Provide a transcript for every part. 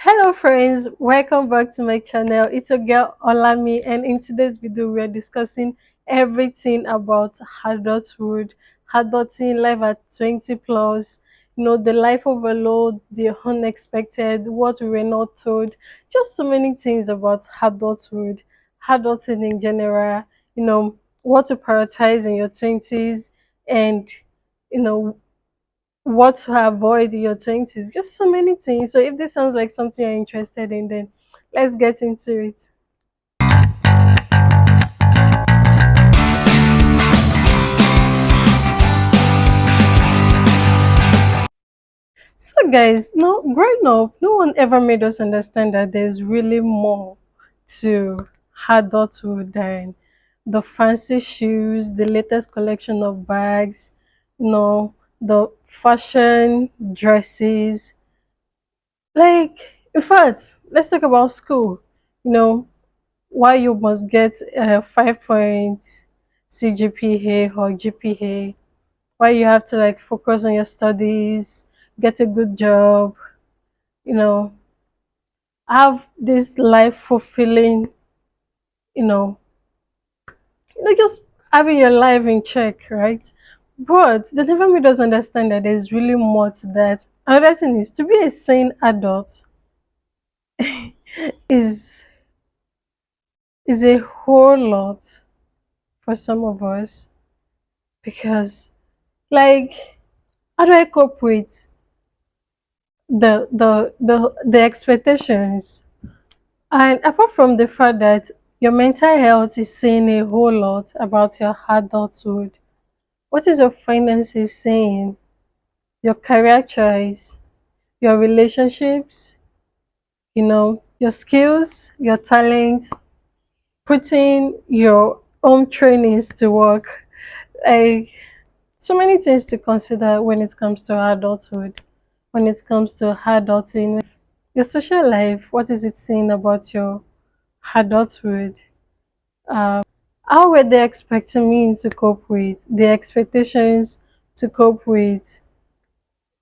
Hello friends, welcome back to my channel. It's your girl Olami, and in today's video we are discussing everything about adulthood, adulting, life at 20 plus, the life overload, the unexpected, what we were not told, just so many things about adulthood, adulting in general, what to prioritize in your 20s, and you know what to avoid in your 20s, just so many things. So if this sounds like something you're interested in, then let's get into it. So guys, no, growing up, no one ever made us understand that there's really more to adulthood than the fancy shoes, the latest collection of bags, the fashion dresses. Like, in fact, let's talk about school. You know, why you must get a 5 point CGPA or GPA, why you have to like focus on your studies, get a good job, you know, have this life fulfilling, you know, just having your life in check, right? But they never made us understand that there's really more to that. Another thing is to be a sane adult is is a whole lot for some of us because like how do I cope with the expectations? And apart from the fact that your mental health is saying a whole lot about your adulthood, what is your finances saying? Your career choice, your relationships, your skills, your talent, putting your own trainings to work. Like so many things to consider when it comes to adulthood, when it comes to adulting. Your social life, what is it saying about your adulthood? How were they expecting me to cope with the expectations, to cope with,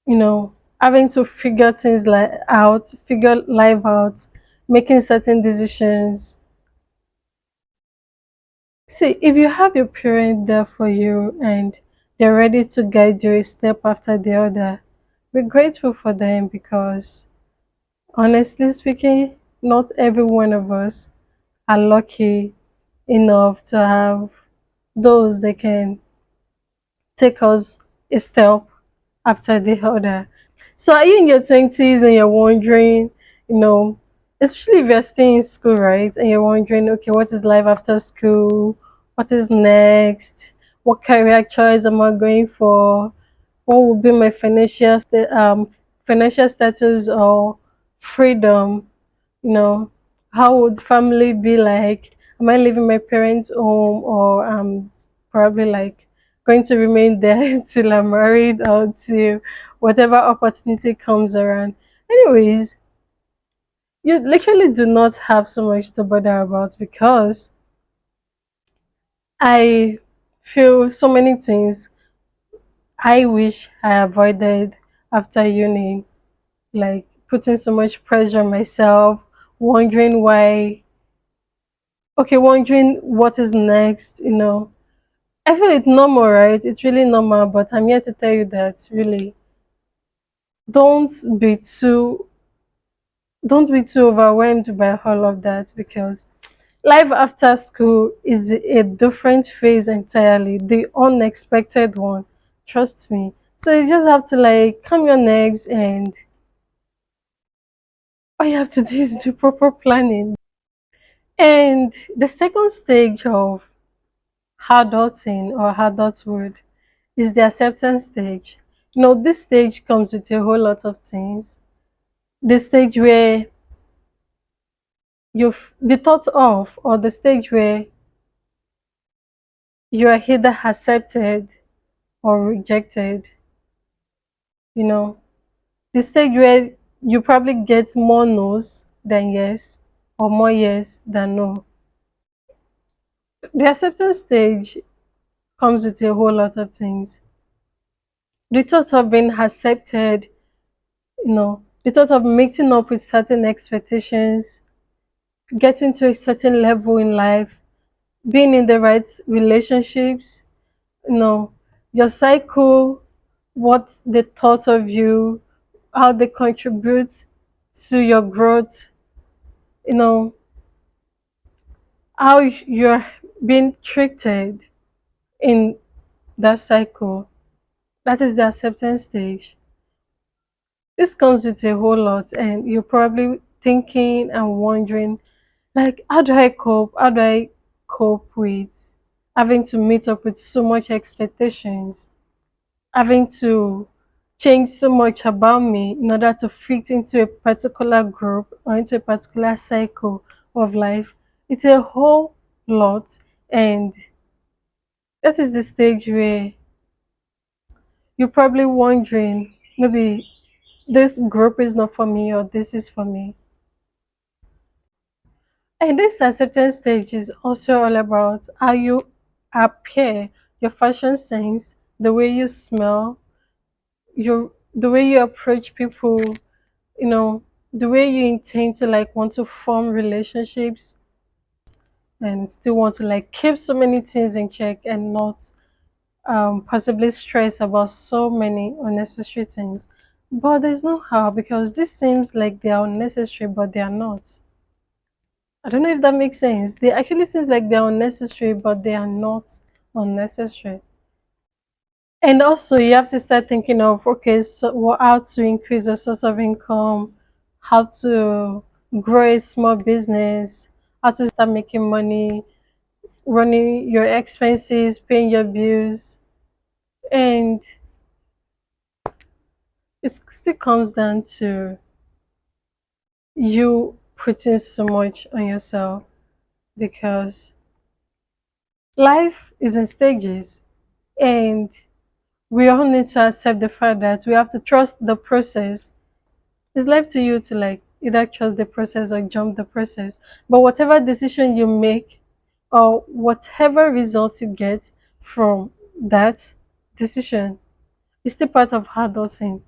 you know, having to figure things like out, figure life out, making certain decisions. See, if you have your parent there for you and they're ready to guide you a step after the other, be grateful for them because honestly speaking, not every one of us are lucky enough to have those that can take us a step after the other. So are you in your 20s and you're wondering, you know, especially if you're still in school, right? And you're wondering, okay, what is life after school? What is next? What career choice am I going for? What will be my financial status or freedom? You know, how would family be like? Am I leaving my parents' home or probably like going to remain there till I'm married or till whatever opportunity comes around? Anyways, you literally do not have so much to bother about because I feel so many things I wish I avoided after uni, like putting so much pressure on myself, wondering why, okay, wondering what is next, I feel it's normal, right? It's really normal, but I'm here to tell you that really don't be too don't be too overwhelmed by all of that because life after school is a different phase entirely, the unexpected one. Trust me. So you just have to like calm your nerves, and all you have to do is do proper planning. And the second stage of adulting or adulthood is the acceptance stage. This stage comes with a whole lot of things. The stage where the thought of, or the stage where you are either accepted or rejected, you know, the stage where you probably get more no's than yes, or more yes than no. The acceptance stage comes with a whole lot of things. The thought of being accepted, The thought of meeting up with certain expectations, getting to a certain level in life, being in the right relationships, you know, your cycle, what they thought of you, how they contribute to your growth, you know, how you're being treated in that cycle. That is the acceptance stage. This comes with a whole lot, and you're probably thinking and wondering, like, how do I cope? How do I cope with having to meet up with so much expectations, having to change so much about me in order to fit into a particular group or into a particular cycle of life? It's a whole lot, and that is the stage where you're probably wondering, maybe this group is not for me or this is for me. And this acceptance stage is also all about how you appear, your fashion sense, the way you smell, the way you approach people, you know, the way you intend to like want to form relationships and still want to like keep so many things in check and not possibly stress about so many unnecessary things. But there's no how, because this seems like they are unnecessary, but they are not. I don't know if that makes sense. They actually seems like they're unnecessary, but they are not unnecessary. And also, you have to start thinking of, okay, so how to increase your source of income, how to grow a small business, how to start making money, running your expenses, paying your bills, and it still comes down to you putting so much on yourself, because life is in stages, and we all need to accept the fact that we have to trust the process. It's left to you to like either trust the process or jump the process. But whatever decision you make or whatever results you get from that decision is still part of adulting.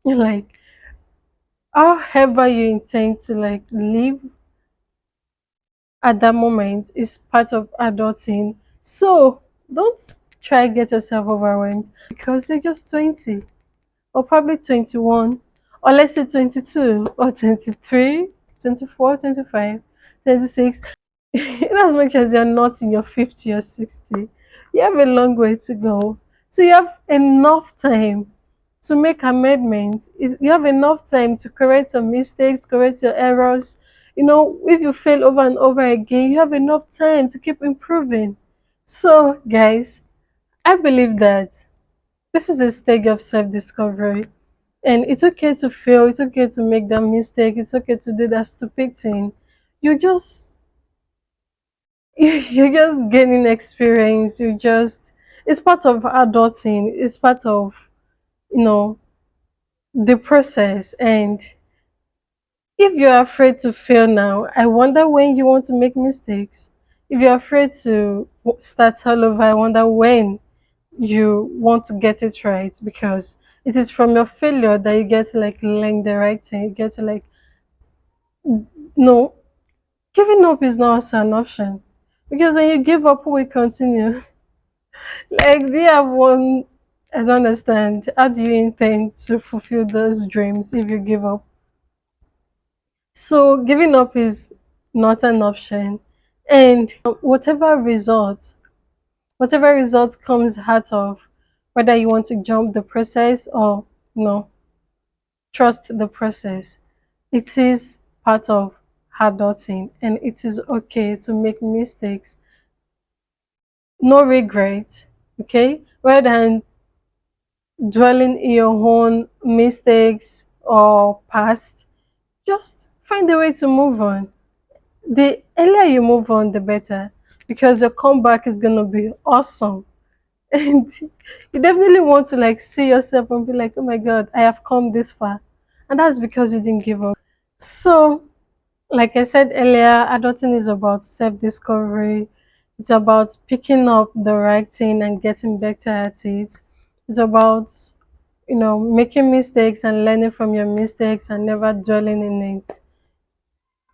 Like, however you intend to like live at that moment is part of adulting. So don't try get yourself overwhelmed because you're just 20 or probably 21, or let's say 22 or 23, 24, 25, 26. In as much as you're not in your 50 or 60, you have a long way to go. So you have enough time to make amendments. You have enough time to correct your mistakes, correct your errors. You know, if you fail over and over again, you have enough time to keep improving. So, guys, I believe that this is a stage of self discovery. And it's okay to fail, it's okay to make that mistake, it's okay to do that stupid thing. You just you're just gaining experience. You just it's part of adulting, it's part of, you know, the process. And if you're afraid to fail now, I wonder when you want to make mistakes. If you're afraid to start all over, I wonder when you want to get it right, because it is from your failure that you get to like learn the right thing. You get to like, no, giving up is not also an option, because when you give up, who will continue? Like, do you have one? I don't understand. How do you intend to fulfill those dreams if you give up? So giving up is not an option, and whatever result comes out of, whether you want to jump the process or no, trust the process. It is part of adulting, and it is okay to make mistakes. No regret, okay? Rather than dwelling in your own mistakes or past, just find a way to move on. The earlier you move on, the better, because your comeback is gonna be awesome. And you definitely want to like see yourself and be like, oh my god, I have come this far. And that's because you didn't give up. So, like I said earlier, adulting is about self discovery. It's about picking up the right thing and getting better at it. It's about making mistakes and learning from your mistakes and never dwelling in it.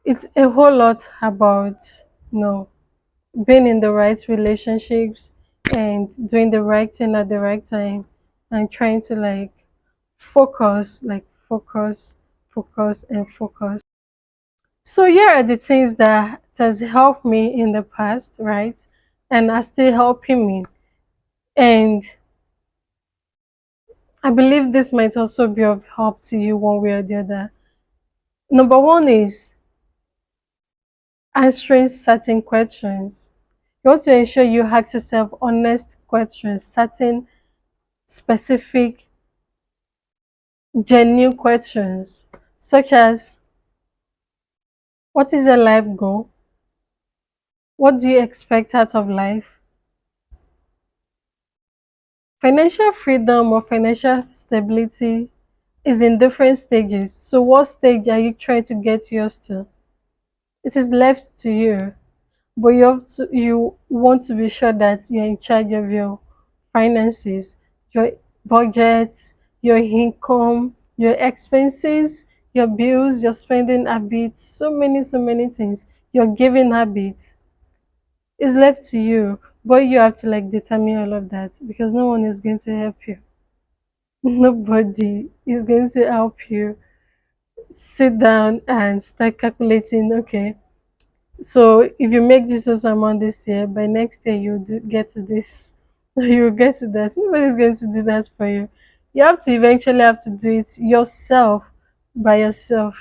It's a whole lot about, you know, being in the right relationships and doing the right thing at the right time and trying to focus, focus, and focus. So here are the things that has helped me in the past, right? And are still helping me. And I believe this might also be of help to you one way or the other. Number one is answering certain questions. You want to ensure you ask yourself honest questions, certain specific, genuine questions, such as what is your life goal? What do you expect out of life? Financial freedom or financial stability is in different stages. So, what stage are you trying to get yours to? It is left to you, but you want to be sure that you're in charge of your finances, your budget, your income, your expenses, your bills, your spending habits, so many things. Your giving habits is left to you, but you have to determine all of that because no one is going to help you. Nobody is going to help you sit down and start calculating. Okay, so if you make this also amount this year, by next year get to this, you will get to that. Nobody's going to do that for you. You have to eventually have to do it yourself, by yourself,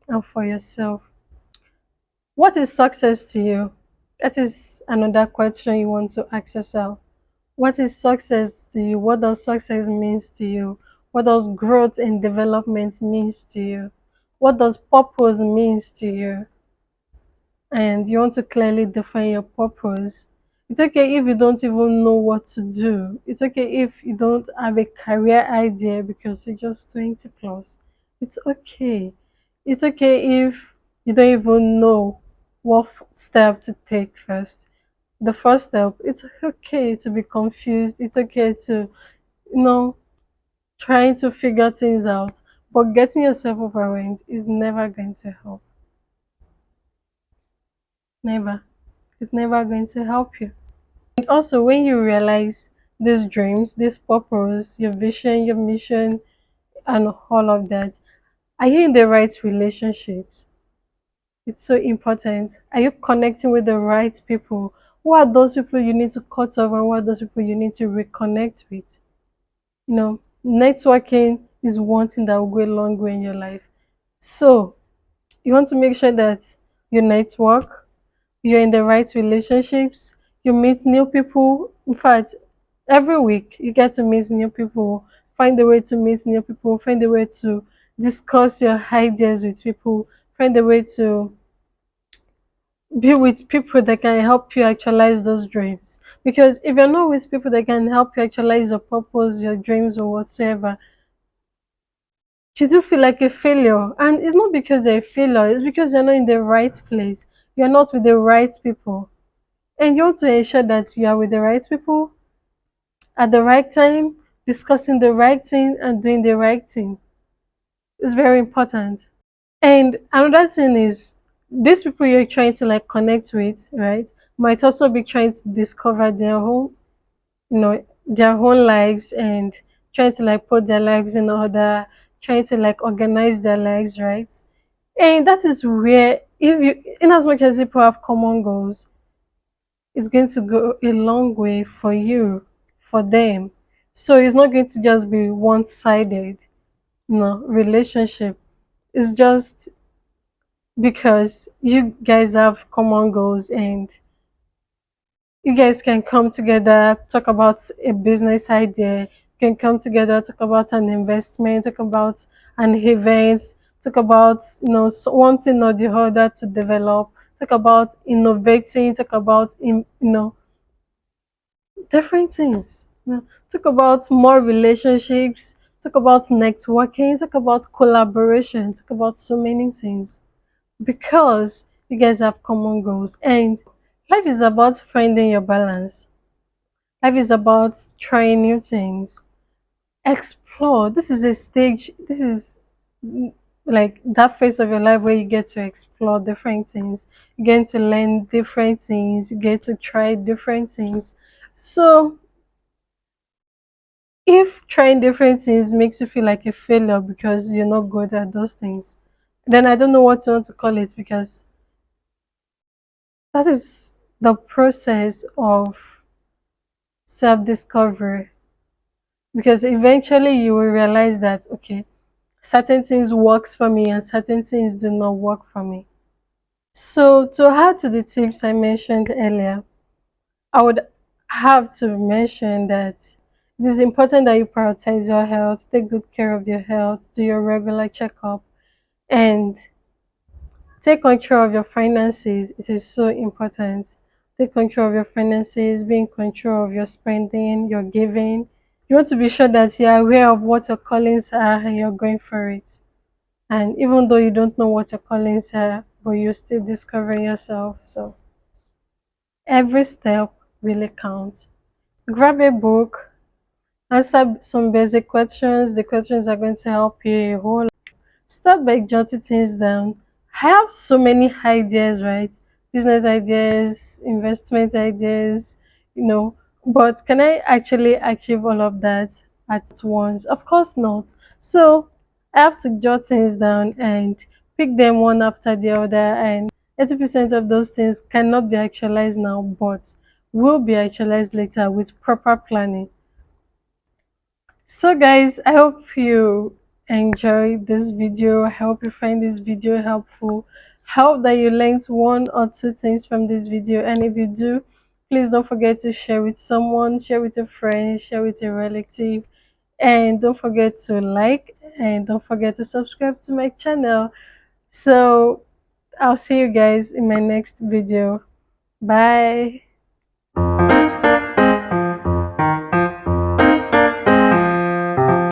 and for yourself. What is success to you? That is another question you want to ask yourself. What is success to you? What does success means to you? What does growth and development means to you? What does purpose means to you? And you want to clearly define your purpose. It's okay if you don't even know what to do. It's okay if you don't have a career idea because you're just 20 plus. It's okay. It's okay if you don't even know what step to take first. The first step, it's okay to be confused. It's okay to, you know, trying to figure things out. But getting yourself overwhelmed is never going to help. Never. It's never going to help you. And also, when you realize these dreams, this purpose, your vision, your mission, and all of that, are you in the right relationships? It's so important. Are you connecting with the right people? Who are those people you need to cut off and who are those people you need to reconnect with? Networking is one thing that will go a long way in your life. So, you want to make sure that you network, you're in the right relationships, you meet new people. In fact, every week you get to meet new people, find a way to meet new people, find a way to discuss your ideas with people, find a way to be with people that can help you actualize those dreams. Because if you're not with people that can help you actualize your purpose, your dreams, or whatsoever, you do feel like a failure. And it's not because you're a failure, it's because you're not in the right place. You're not with the right people. And you want to ensure that you are with the right people at the right time, discussing the right thing and doing the right thing. It's very important. And another thing is these people you're trying to connect with, right, might also be trying to discover their own lives and trying to put their lives in order, trying to organize their lives, right? And that is where if you in as much as people have common goals, it's going to go a long way for you, for them. So it's not going to just be one sided, relationship. It's just because you guys have common goals and you guys can come together, talk about a business idea, you can come together, talk about an investment, talk about an event, talk about one thing or the other to develop, talk about innovating, talk about different things. Talk about more relationships, talk about networking, talk about collaboration, talk about so many things because you guys have common goals. And life is about finding your balance. Life is about trying new things, explore. This is a stage, this is mm, like that phase of your life where you get to explore different things, you get to learn different things, you get to try different things. So if trying different things makes you feel like a failure because you're not good at those things, then I don't know what you want to call it, because that is the process of self discovery. Because eventually you will realize that, okay, certain things works for me and certain things do not work for me. So to add to the tips I mentioned earlier, I would have to mention that it is important that you prioritize your health, take good care of your health, do your regular checkup, and take control of your finances. It is so important. Take control of your finances, be in control of your spending, your giving. You want to be sure that you are aware of what your callings are and you're going for it. And even though you don't know what your callings are, but you're still discovering yourself. So every step really counts. Grab a book, answer some basic questions. The questions are going to help you a whole. Start by jotting things down. I have so many ideas, right? Business ideas, investment ideas, you know, but can I actually achieve all of that at once? Of course not. So I have to jot things down and pick them one after the other. And 80% of those things cannot be actualized now, but will be actualized later with proper planning. So guys, I hope you enjoyed this video. I hope you find this video helpful. I hope that you learned one or two things from this video. And if you do, please don't forget to share with someone, share with a friend, share with a relative. And don't forget to like and don't forget to subscribe to my channel. So I'll see you guys in my next video. Bye.